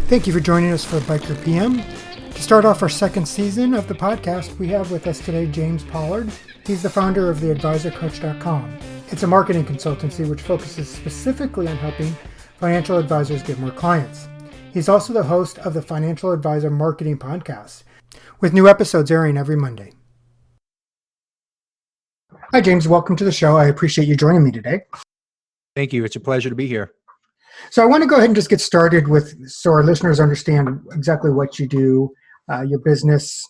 Thank you for joining us for Biker PM. To start off our second season of the podcast, we have with us today James Pollard. He's the founder of theadvisorcoach.com. It's a marketing consultancy which focuses specifically on helping financial advisors get more clients. He's also the host of the Financial Advisor Marketing Podcast, with new episodes airing every Monday. Hi, James. Welcome to the show. I appreciate you joining me today. Thank you. It's a pleasure to be here. So I want to go ahead and just get started with, so our listeners understand exactly what you do, your business.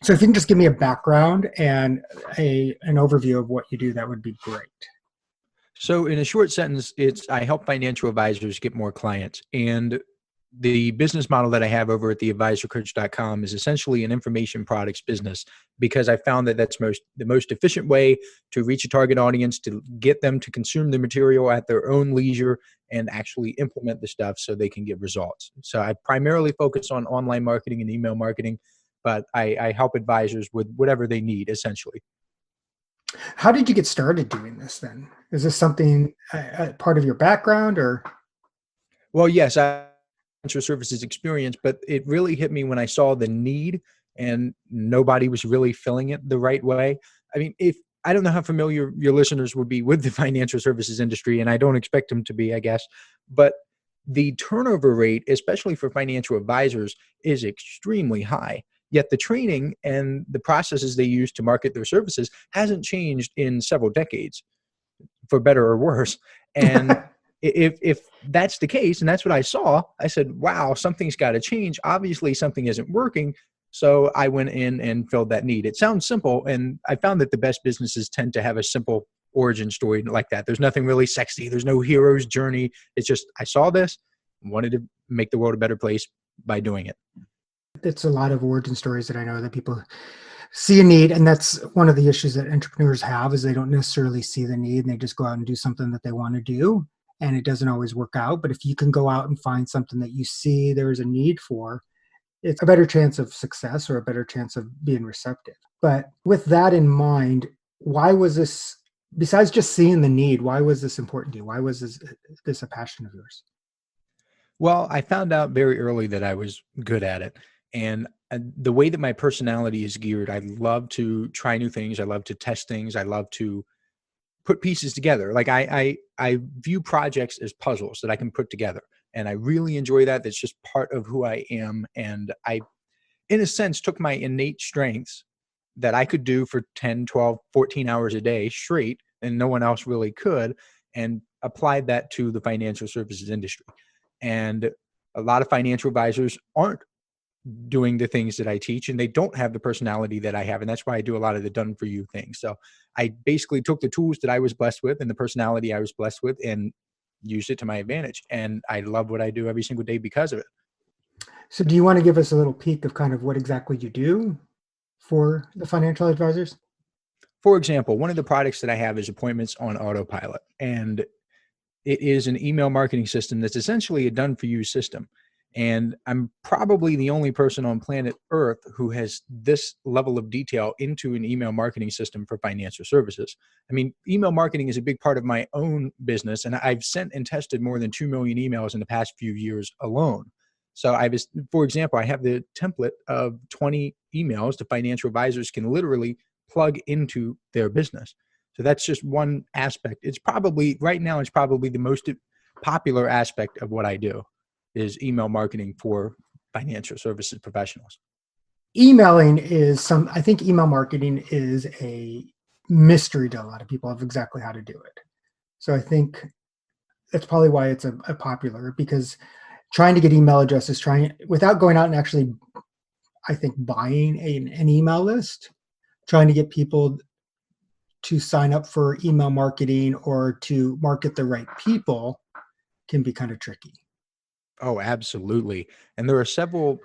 So if you can just give me a background and an overview of what you do, that would be great. So in a short sentence, I help financial advisors get more clients. And the business model that I have over at theadvisorcoach.com is essentially an information products business, because I found that that's the most efficient way to reach a target audience, to get them to consume the material at their own leisure and actually implement the stuff so they can get results. So I primarily focus on online marketing and email marketing, but I help advisors with whatever they need, essentially. How did you get started doing this then? Is this something part of your background or? Well, yes, I financial services experience, but it really hit me when I saw the need and nobody was really filling it the right way. I mean, I don't know how familiar your listeners would be with the financial services industry, and I don't expect them to be, I guess, but the turnover rate, especially for financial advisors, is extremely high. Yet the training and the processes they use to market their services hasn't changed in several decades, for better or worse. And if that's the case, and that's what I saw, I said, wow, something's got to change. Obviously, something isn't working. So I went in and filled that need. It sounds simple, and I found that the best businesses tend to have a simple origin story like that. There's nothing really sexy. There's no hero's journey. It's just, I saw this, wanted to make the world a better place by doing it. It's a lot of origin stories that I know that people see a need, and that's one of the issues that entrepreneurs have, is they don't necessarily see the need and they just go out and do something that they want to do, and it doesn't always work out. But if you can go out and find something that you see there's a need for, it's a better chance of success or a better chance of being receptive. But with that in mind, why was this, besides just seeing the need, why was this important to you? Why was this a passion of yours? Well, I found out very early that I was good at it. And the way that my personality is geared, I love to try new things. I love to test things. I love to put pieces together. Like I view projects as puzzles that I can put together. And I really enjoy that. That's just part of who I am. And I, in a sense, took my innate strengths that I could do for 10, 12, 14 hours a day straight, and no one else really could, and applied that to the financial services industry. And a lot of financial advisors aren't doing the things that I teach, and they don't have the personality that I have. And that's why I do a lot of the done for you things. So I basically took the tools that I was blessed with and the personality I was blessed with and used it to my advantage. And I love what I do every single day because of it. So do you want to give us a little peek of kind of what exactly you do for the financial advisors? For example, one of the products that I have is Appointments on Autopilot. And it is an email marketing system that's essentially a done for you system. And I'm probably the only person on planet Earth who has this level of detail into an email marketing system for financial services. I mean, email marketing is a big part of my own business, and I've sent and tested more than 2 million emails in the past few years alone. So for example, I have the template of 20 emails the financial advisors can literally plug into their business. So that's just one aspect. Right now, it's probably the most popular aspect of what I do is email marketing for financial services professionals. I think email marketing is a mystery to a lot of people of exactly how to do it. So I think that's probably why it's a popular, because trying to get email addresses, without going out and actually, I think, buying an email list, trying to get people to sign up for email marketing or to market the right people can be kind of tricky. Oh, absolutely. And there are several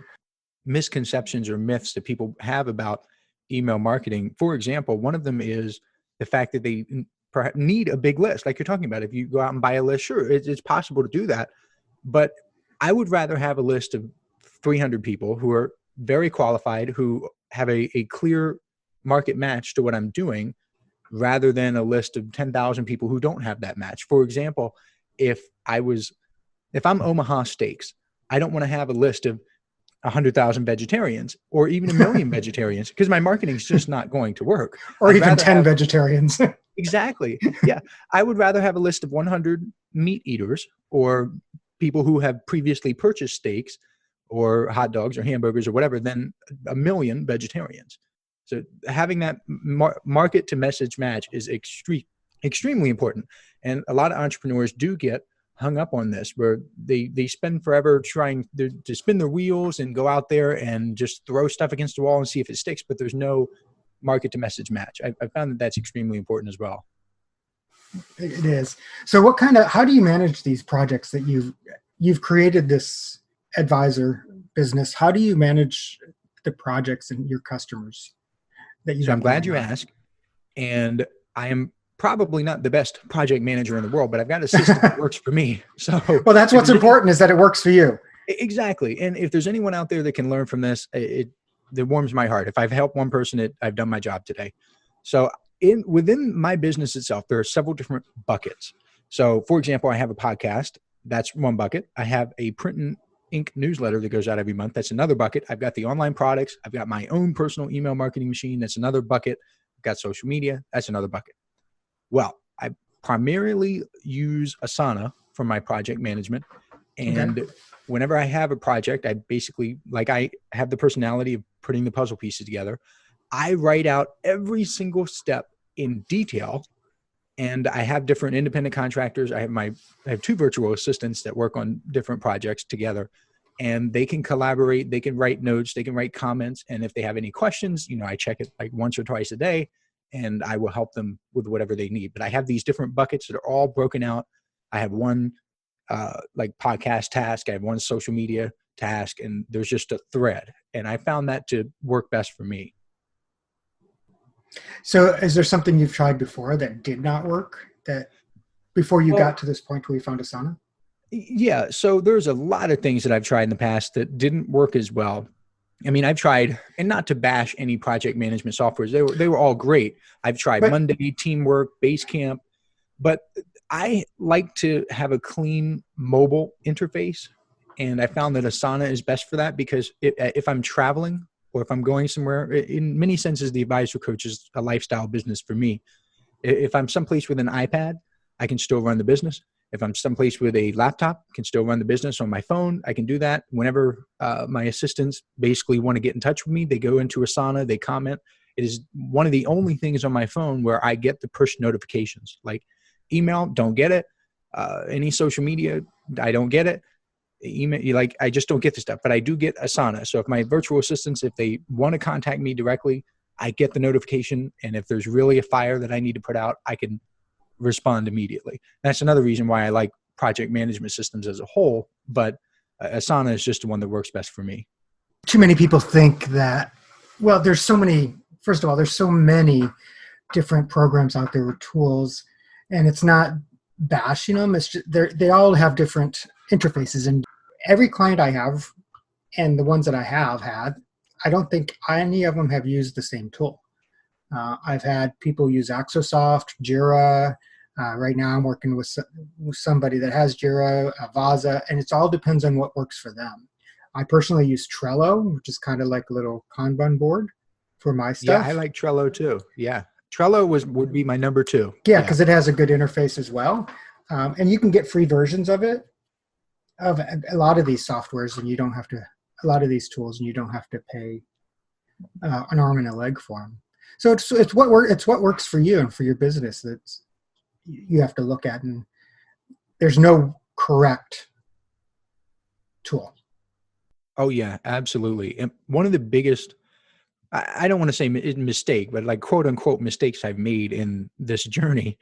misconceptions or myths that people have about email marketing. For example, one of them is the fact that they perhaps need a big list. Like you're talking about, if you go out and buy a list, sure, it's possible to do that. But I would rather have a list of 300 people who are very qualified, who have a clear market match to what I'm doing, rather than a list of 10,000 people who don't have that match. For example, if I'm Omaha Steaks, I don't want to have a list of 100,000 vegetarians or even 1 million vegetarians, because my marketing is just not going to work. Or I'd even rather 10 have- vegetarians. Exactly. Yeah. I would rather have a list of 100 meat eaters or people who have previously purchased steaks or hot dogs or hamburgers or whatever than 1 million vegetarians. So having that market to message match is extremely important. And a lot of entrepreneurs do get hung up on this, where they spend forever trying to spin their wheels and go out there and just throw stuff against the wall and see if it sticks, but there's no market to message match. I found that that's extremely important as well. It is. So how do you manage these projects that you've created this advisor business? How do you manage the projects and your customers that you So have? I'm glad you asked. And I am probably not the best project manager in the world, but I've got a system that works for me. So well, that's what's important, is that it works for you. Exactly. And if there's anyone out there that can learn from this, it warms my heart. If I've helped one person, I've done my job today. So within my business itself, there are several different buckets. So for example, I have a podcast. That's one bucket. I have a print and ink newsletter that goes out every month. That's another bucket. I've got the online products. I've got my own personal email marketing machine. That's another bucket. I've got social media. That's another bucket. Well, I primarily use Asana for my project management. And whenever I have a project, I have the personality of putting the puzzle pieces together. I write out every single step in detail. And I have different independent contractors. I have 2 virtual assistants that work on different projects together, and they can collaborate. They can write notes. They can write comments. And if they have any questions, I check it like once or twice a day, and I will help them with whatever they need. But I have these different buckets that are all broken out. I have one like podcast task. I have one social media task, and there's just a thread. And I found that to work best for me. So is there something you've tried before that did not work, that before you got to this point where you found Asana? Yeah. So there's a lot of things that I've tried in the past that didn't work as well. I mean, I've tried, and not to bash any project management softwares. They were all great. I've tried Monday, Teamwork, Basecamp, but I like to have a clean mobile interface. And I found that Asana is best for that, because if I'm traveling or if I'm going somewhere, in many senses, the advisor coach is a lifestyle business for me. If I'm someplace with an iPad, I can still run the business. If I'm someplace with a laptop, I can still run the business on my phone. I can do that. Whenever my assistants basically want to get in touch with me, they go into Asana, they comment. It is one of the only things on my phone where I get the push notifications. Like email, don't get it. Any social media, I don't get it. Email, I just don't get the stuff, but I do get Asana. So if my virtual assistants, if they want to contact me directly, I get the notification. And if there's really a fire that I need to put out, I can respond immediately. That's another reason why I like project management systems as a whole, but Asana is just the one that works best for me. Too many people think that, there's so many different programs out there with tools, and it's not bashing them. It's just, they all have different interfaces, and every client I have and the ones that I have had, I don't think any of them have used the same tool. I've had people use Axosoft, Jira. Right now I'm working with somebody that has Jira, Vaza, and it all depends on what works for them. I personally use Trello, which is kind of like a little Kanban board for my stuff. Yeah, I like Trello too. Yeah. Trello would be my number 2. Yeah, because it has a good interface as well. And you can get free versions of it, of a lot of these softwares, and a lot of these tools, and you don't have to pay an arm and a leg for them. So it's what works for you and for your business that you have to look at, and there's no correct tool. Oh yeah, absolutely. And one of the biggest, I don't want to say mistake, but like quote unquote mistakes I've made in this journey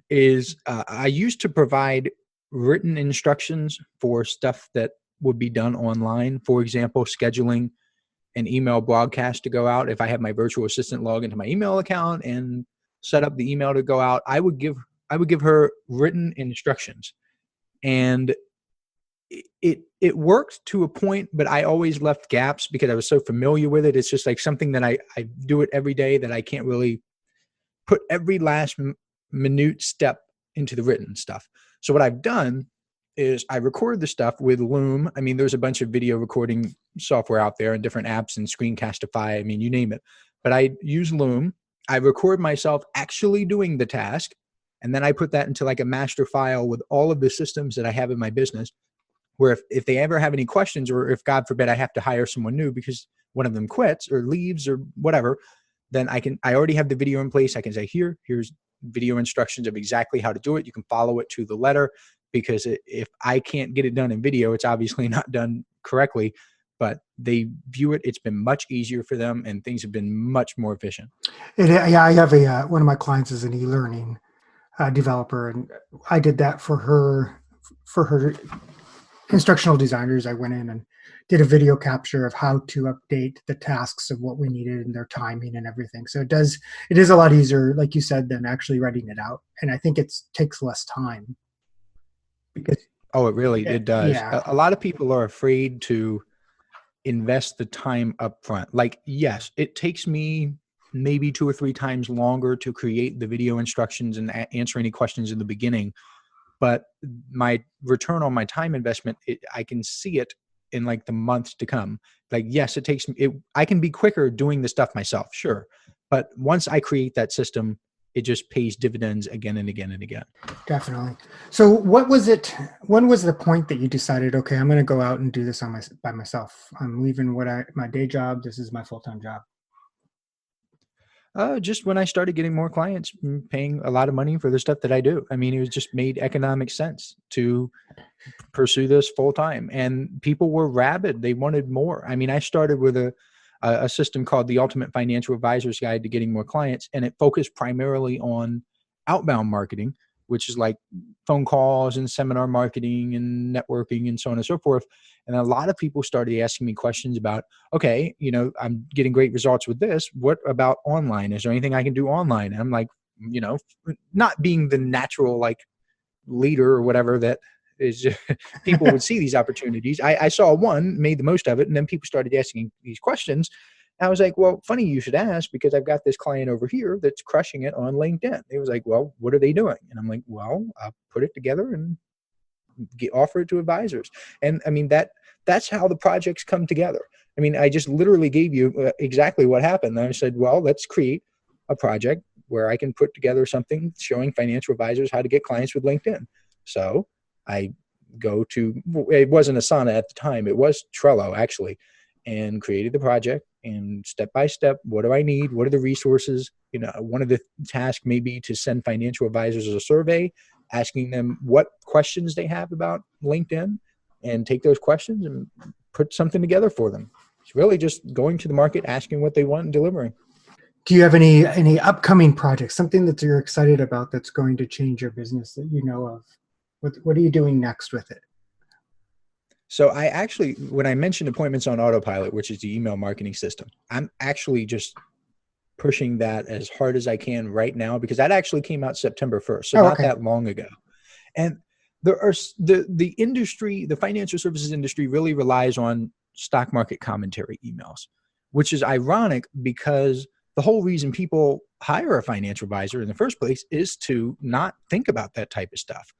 is I used to provide written instructions for stuff that would be done online. For example, scheduling an email broadcast to go out. If I have my virtual assistant log into my email account and set up the email to go out, I would give her written instructions, and it worked to a point, but I always left gaps because I was so familiar with it. It's just like something that I do it every day that I can't really put every last minute step into the written stuff. So what I've done is I record the stuff with Loom. I mean, there's a bunch of video recording software out there and different apps and Screencastify. I mean, you name it. But I use Loom. I record myself actually doing the task. And then I put that into like a master file with all of the systems that I have in my business, where if they ever have any questions, or if God forbid I have to hire someone new because one of them quits or leaves or whatever, then I already have the video in place. I can say, here's video instructions of exactly how to do it. You can follow it to the letter, because if I can't get it done in video, it's obviously not done correctly, but they view it. It's been much easier for them and things have been much more efficient. Yeah, I have one of my clients is an e-learning developer, and I did that for her instructional designers. I went in and did a video capture of how to update the tasks of what we needed and their timing and everything. So it is a lot easier, like you said, than actually writing it out. And I think it takes less time. Because It does. Yeah. A lot of people are afraid to invest the time up front. Like, yes, it takes me maybe 2 or 3 times longer to create the video instructions and answer any questions in the beginning. But my return on my time investment, I can see it in like the months to come. Like, yes, it takes me, I can be quicker doing the stuff myself, sure. But once I create that system, it just pays dividends again and again and again. Definitely. So when was the point that you decided, okay, I'm going to go out and do this by myself? I'm leaving my day job. This is my full-time job. Just when I started getting more clients, paying a lot of money for the stuff that I do. I mean, it was just made economic sense to pursue this full time, and people were rabid. They wanted more. I mean, I started with a system called the Ultimate Financial Advisor's Guide to Getting More Clients, and it focused primarily on outbound marketing, which is like phone calls and seminar marketing and networking and so on and so forth. And a lot of people started asking me questions about, okay, I'm getting great results with this. What about online? Is there anything I can do online? And I'm like, not being the natural like leader or whatever that is, people would see these opportunities. I saw one, made the most of it, and then people started asking these questions. I was like, well, funny you should ask, because I've got this client over here that's crushing it on LinkedIn. It was like, well, what are they doing? And I'm like, well, I'll put it together and offer it to advisors. And I mean, that's how the projects come together. I mean, I just literally gave you exactly what happened. I said, well, let's create a project where I can put together something showing financial advisors how to get clients with LinkedIn. So I go to, it wasn't Asana at the time, it was Trello actually, and created the project. And step by step, what do I need? What are the resources? One of the tasks may be to send financial advisors a survey, asking them what questions they have about LinkedIn, and take those questions and put something together for them. It's really just going to the market, asking what they want and delivering. Do you have any upcoming projects, something that you're excited about that's going to change your business that you know of? What are you doing next with it? So I actually, when I mentioned Appointments on Autopilot, which is the email marketing system, I'm actually just pushing that as hard as I can right now, because that actually came out September 1st. So not that long ago. And there are the industry, the financial services industry really relies on stock market commentary emails, which is ironic because the whole reason people hire a financial advisor in the first place is to not think about that type of stuff.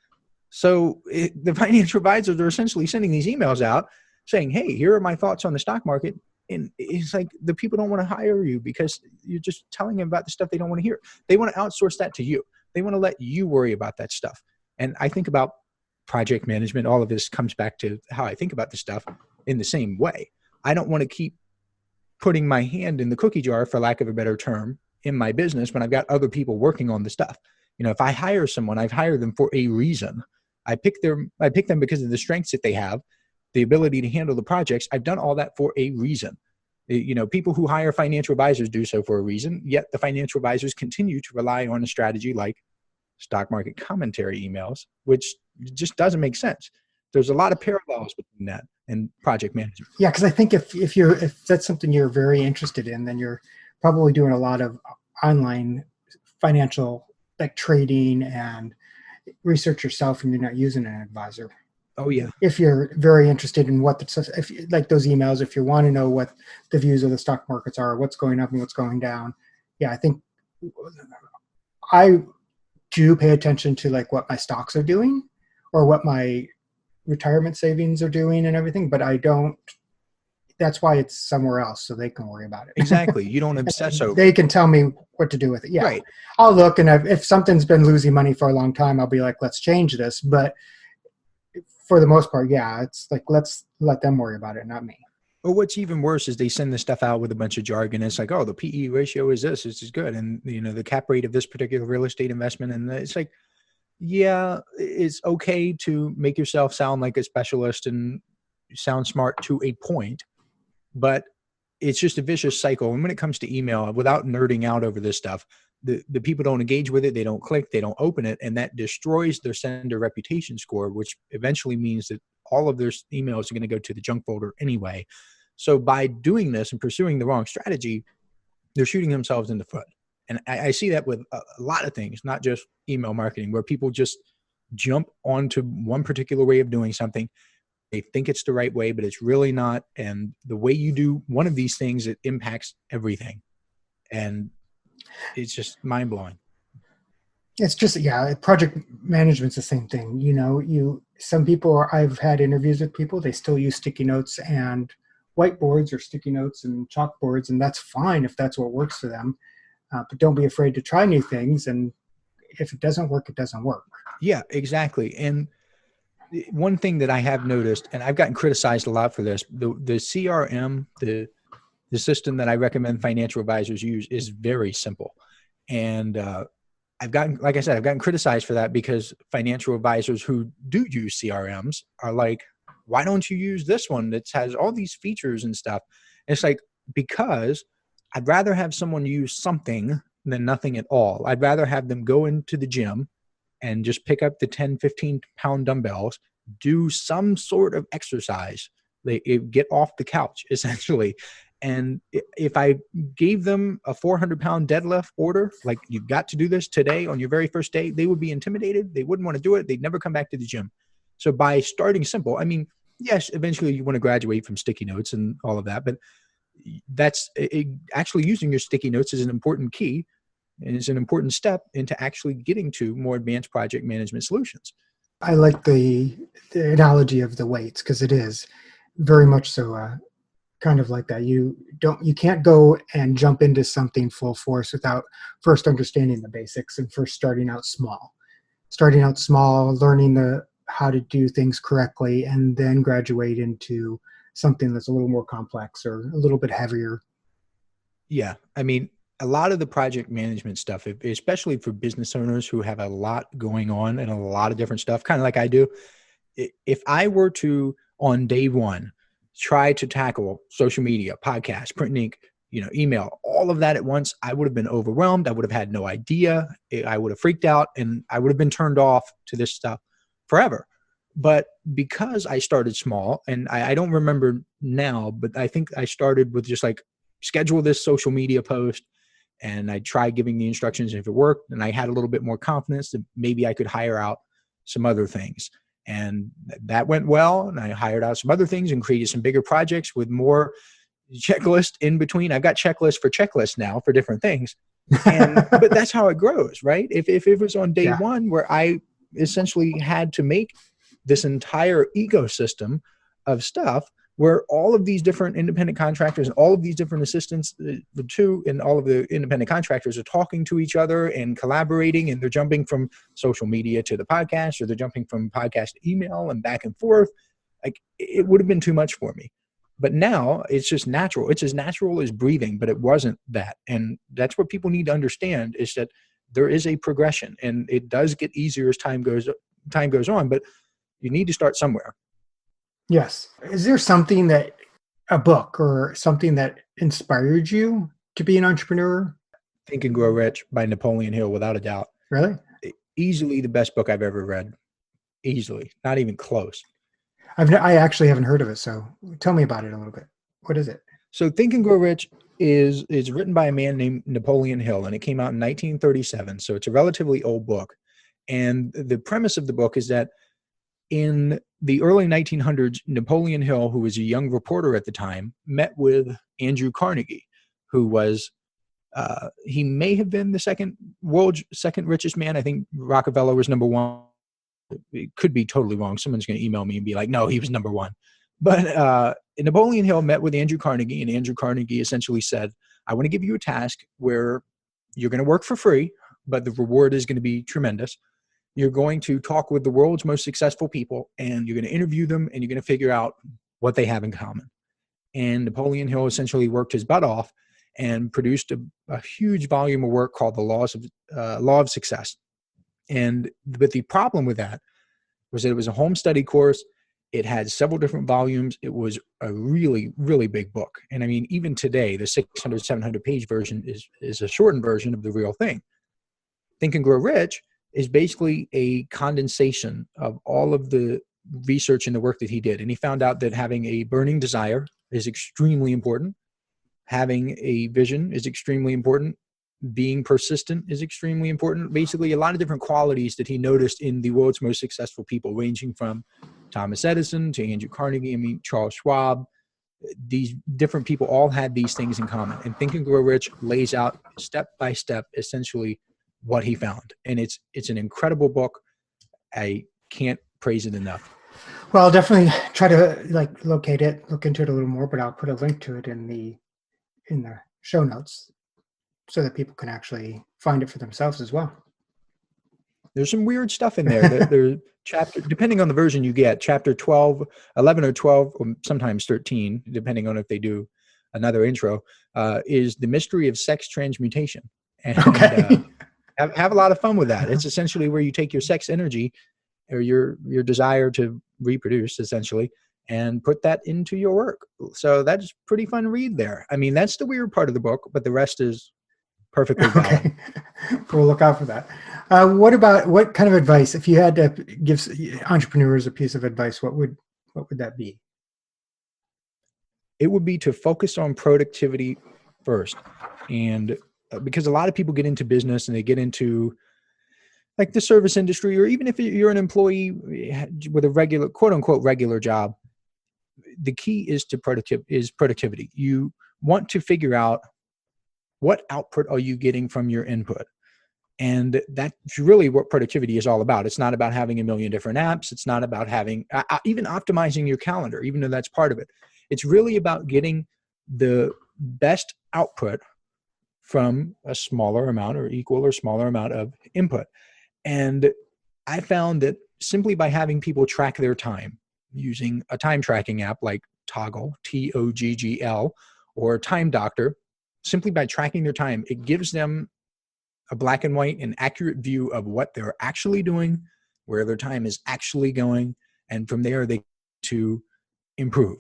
So the financial advisors are essentially sending these emails out saying, hey, here are my thoughts on the stock market. And it's like the people don't want to hire you because you're just telling them about the stuff they don't want to hear. They want to outsource that to you. They want to let you worry about that stuff. And I think about project management. All of this comes back to how I think about this stuff in the same way. I don't want to keep putting my hand in the cookie jar, for lack of a better term, in my business when I've got other people working on the stuff. If I hire someone, I've hired them for a reason. I pick them because of the strengths that they have, the ability to handle the projects. I've done all that for a reason. People who hire financial advisors do so for a reason, yet the financial advisors continue to rely on a strategy like stock market commentary emails, which just doesn't make sense. There's a lot of parallels between that and project management. Yeah, because I think if that's something you're very interested in, then you're probably doing a lot of online financial like trading and research yourself, and you're not using an advisor. Oh yeah. If you're very interested in if you like those emails, if you want to know what the views of the stock markets are, what's going up and what's going down. Yeah, I think I do pay attention to like what my stocks are doing or what my retirement savings are doing and everything, but I don't. That's why it's somewhere else, so they can worry about it. Exactly. You don't obsess over They it. can tell me what to do with it. Yeah, Right. I'll look, and if something's been losing money for a long time, I'll be like, let's change this. But for the most part, yeah, it's like, let's let them worry about it, not me. Or what's even worse is they send this stuff out with a bunch of jargon. It's like, oh, the PE ratio is this is good. And, the cap rate of this particular real estate investment. And it's like, yeah, it's okay to make yourself sound like a specialist and sound smart to a point, but it's just a vicious cycle. And when it comes to email, without nerding out over this stuff, the people don't engage with it. They don't click, they don't open it. And that destroys their sender reputation score, which eventually means that all of their emails are going to go to the junk folder anyway. So by doing this and pursuing the wrong strategy, they're shooting themselves in the foot. And I see that with a lot of things, not just email marketing, where people just jump onto one particular way of doing something. They think it's the right way, but it's really not. And the way you do one of these things, it impacts everything. And it's just mind blowing. It's just, yeah, project management's the same thing. Some people I've had interviews with people, they still use sticky notes and whiteboards or sticky notes and chalkboards, and that's fine if that's what works for them. But don't be afraid to try new things. And if it doesn't work, it doesn't work. Yeah, exactly. And one thing that I have noticed, and I've gotten criticized a lot for this, the CRM, the system that I recommend financial advisors use is very simple. And I've gotten criticized for that because financial advisors who do use CRMs are like, why don't you use this one that has all these features and stuff? And it's like, because I'd rather have someone use something than nothing at all. I'd rather have them go into the gym and just pick up the 10, 15 pound dumbbells, do some sort of exercise. They get off the couch essentially. And if I gave them a 400-pound deadlift order, like you've got to do this today on your very first day, they would be intimidated. They wouldn't want to do it. They'd never come back to the gym. So by starting simple, I mean, yes, eventually you want to graduate from sticky notes and all of that, but actually using your sticky notes is an important key, and it's an important step into actually getting to more advanced project management solutions. I like the analogy of the weights, because it is very much so kind of like that. You can't go and jump into something full force without first understanding the basics and first starting out small, learning how to do things correctly, and then graduate into something that's a little more complex or a little bit heavier. Yeah. I mean, a lot of the project management stuff, especially for business owners who have a lot going on and a lot of different stuff, kind of like I do. If I were to, on day one, try to tackle social media, podcasts, print and ink, email, all of that at once, I would have been overwhelmed. I would have had no idea. I would have freaked out, and I would have been turned off to this stuff forever. But because I started small, and I don't remember now, but I think I started with just like, schedule this social media post, and I tried giving the instructions. And if it worked, and I had a little bit more confidence, that maybe I could hire out some other things. And that went well. And I hired out some other things and created some bigger projects with more checklist in between. I've got checklists for checklists now for different things. But that's how it grows, right? If it was on day one where I essentially had to make this entire ecosystem of stuff where all of these different independent contractors and all of these different assistants, and all of the independent contractors are talking to each other and collaborating, and they're jumping from social media to the podcast, or they're jumping from podcast to email and back and forth. Like, it would have been too much for me. But now it's just natural. It's as natural as breathing, but it wasn't that. And that's what people need to understand, is that there is a progression, and it does get easier as time goes on, but you need to start somewhere. Yes. Is there something a book or something that inspired you to be an entrepreneur? Think and Grow Rich by Napoleon Hill, without a doubt. Really? Easily the best book I've ever read. Easily. Not even close. I actually haven't heard of it, so tell me about it a little bit. What is it? So Think and Grow Rich is written by a man named Napoleon Hill, and it came out in 1937. So it's a relatively old book. And the premise of the book is that in the early 1900s, Napoleon Hill, who was a young reporter at the time, met with Andrew Carnegie, who was, he may have been the second richest man. I think Rockefeller was number one. it could be totally wrong. Someone's going to email me and be like, no, he was number one. But Napoleon Hill met with Andrew Carnegie, and Andrew Carnegie essentially said, I want to give you a task where you're going to work for free, but the reward is going to be tremendous. You're going to talk with the world's most successful people, and you're going to interview them, and you're going to figure out what they have in common. And Napoleon Hill essentially worked his butt off and produced a huge volume of work called the Law of Success. But the problem with that was that it was a home study course. It had several different volumes. It was a really, really big book. And I mean, even today, the 600, 700 page version is a shortened version of the real thing. Think and Grow Rich is basically a condensation of all of the research and the work that he did. And he found out that having a burning desire is extremely important. Having a vision is extremely important. Being persistent is extremely important. Basically, a lot of different qualities that he noticed in the world's most successful people, ranging from Thomas Edison to Andrew Carnegie, Charles Schwab. These different people all had these things in common. And Think and Grow Rich lays out step by step, essentially, what he found. And it's an incredible book. I can't praise it enough. Well, I'll definitely try to locate it, look into it a little more, but I'll put a link to it in the show notes so that people can actually find it for themselves as well. There's some weird stuff in there. There's chapter, depending on the version you get, chapter 12, 11 or 12, or sometimes 13, depending on if they do another intro, is the mystery of sex transmutation. And have a lot of fun with that. It's essentially where you take your sex energy or your desire to reproduce, essentially, and put that into your work. So that's pretty fun read there. I mean, that's the weird part of the book, but the rest is perfectly valid. Okay. We'll look out for that. What kind of advice, if you had to give entrepreneurs a piece of advice, what would that be? It would be to focus on productivity first. And because a lot of people get into business and they get into like the service industry, or even if you're an employee with a regular, quote unquote, regular job, the key is productivity. You want to figure out what output are you getting from your input. And that's really what productivity is all about. It's not about having a million different apps. It's not about having even optimizing your calendar, even though that's part of it. It's really about getting the best output from a smaller amount or equal or smaller amount of input. And I found that simply by having people track their time using a time tracking app like Toggle, Toggl, or Time Doctor, simply by tracking their time, it gives them a black and white and accurate view of what they're actually doing, where their time is actually going, and from there they to improve.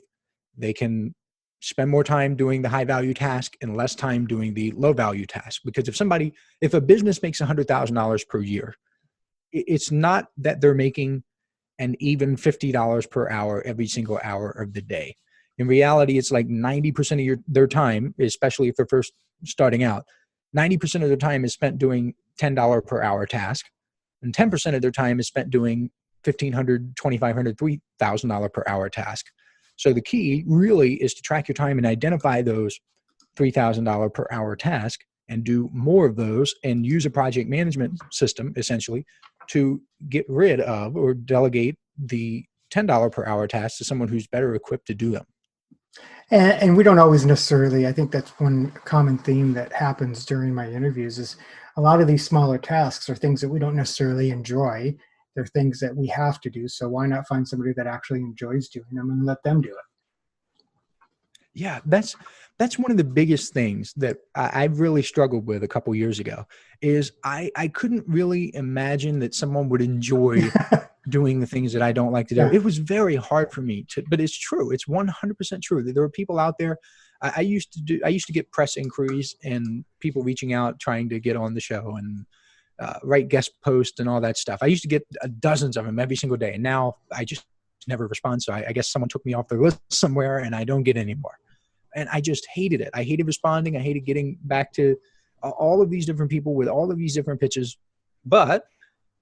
They can spend more time doing the high value task and less time doing the low value task. Because if a business makes $100,000 per year, it's not that they're making an even $50 per hour every single hour of the day. In reality, it's like 90% of their time, especially if they're first starting out, 90% of their time is spent doing $10 per hour task, and 10% of their time is spent doing $1,500, $2,500, $3,000 per hour task. So the key really is to track your time and identify those $3,000 per hour tasks and do more of those, and use a project management system essentially to get rid of or delegate the $10 per hour tasks to someone who's better equipped to do them. And we don't always necessarily, I think that's one common theme that happens during my interviews, is a lot of these smaller tasks are things that we don't necessarily enjoy. They're things that we have to do. So why not find somebody that actually enjoys doing them and let them do it? Yeah, that's one of the biggest things that I really struggled with a couple years ago, is I couldn't really imagine that someone would enjoy doing the things that I don't like to do. Yeah. It was very hard for me but it's true. It's 100% true that there are people out there. I used to get press inquiries and people reaching out, trying to get on the show and write guest posts and all that stuff. I used to get dozens of them every single day. And now I just never respond. So I guess someone took me off their list somewhere and I don't get any more. And I just hated it. I hated responding. I hated getting back to all of these different people with all of these different pitches. But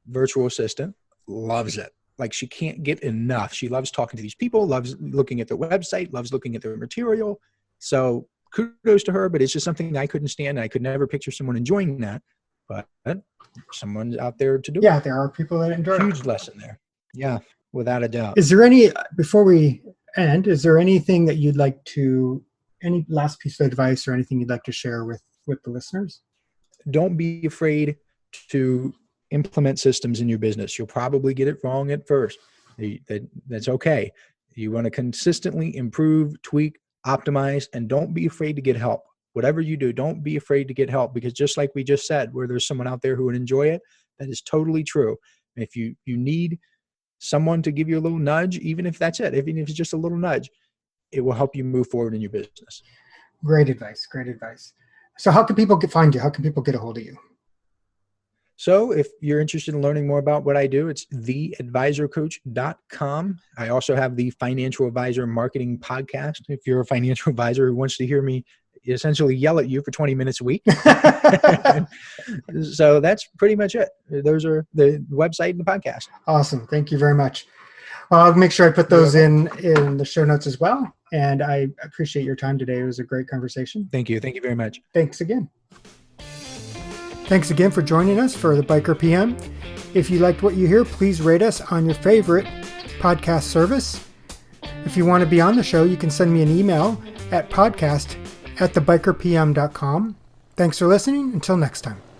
virtual assistant loves it. Like, she can't get enough. She loves talking to these people, loves looking at their website, loves looking at their material. So kudos to her, but it's just something I couldn't stand. I could never picture someone enjoying that, but someone's out there to do it. Yeah, there are people that enjoy it. Huge lesson there. Yeah, without a doubt. Is there any, before we end, is there anything that you'd like to, any last piece of advice or anything you'd like to share with the listeners? Don't be afraid to implement systems in your business. You'll probably get it wrong at first. That's okay. You want to consistently improve, tweak, optimize, and don't be afraid to get help. Whatever you do, don't be afraid to get help, because just like we just said, where there's someone out there who would enjoy it, that is totally true. If you need someone to give you a little nudge, even if that's it, even if it's just a little nudge, it will help you move forward in your business. Great advice. Great advice. So how can people find you? How can people get a hold of you? So if you're interested in learning more about what I do, it's theadvisorcoach.com. I also have the Financial Advisor Marketing Podcast. If you're a financial advisor who wants to hear me essentially yell at you for 20 minutes a week. So that's pretty much it. Those are the website and the podcast. Awesome. Thank you very much. Well, I'll make sure I put those in the show notes as well. And I appreciate your time today. It was a great conversation. Thank you. Thank you very much. Thanks again. Thanks again for joining us for the Biker PM. If you liked what you hear, please rate us on your favorite podcast service. If you want to be on the show, you can send me an email at podcast@thebikerpm.com. Thanks for listening. Until next time.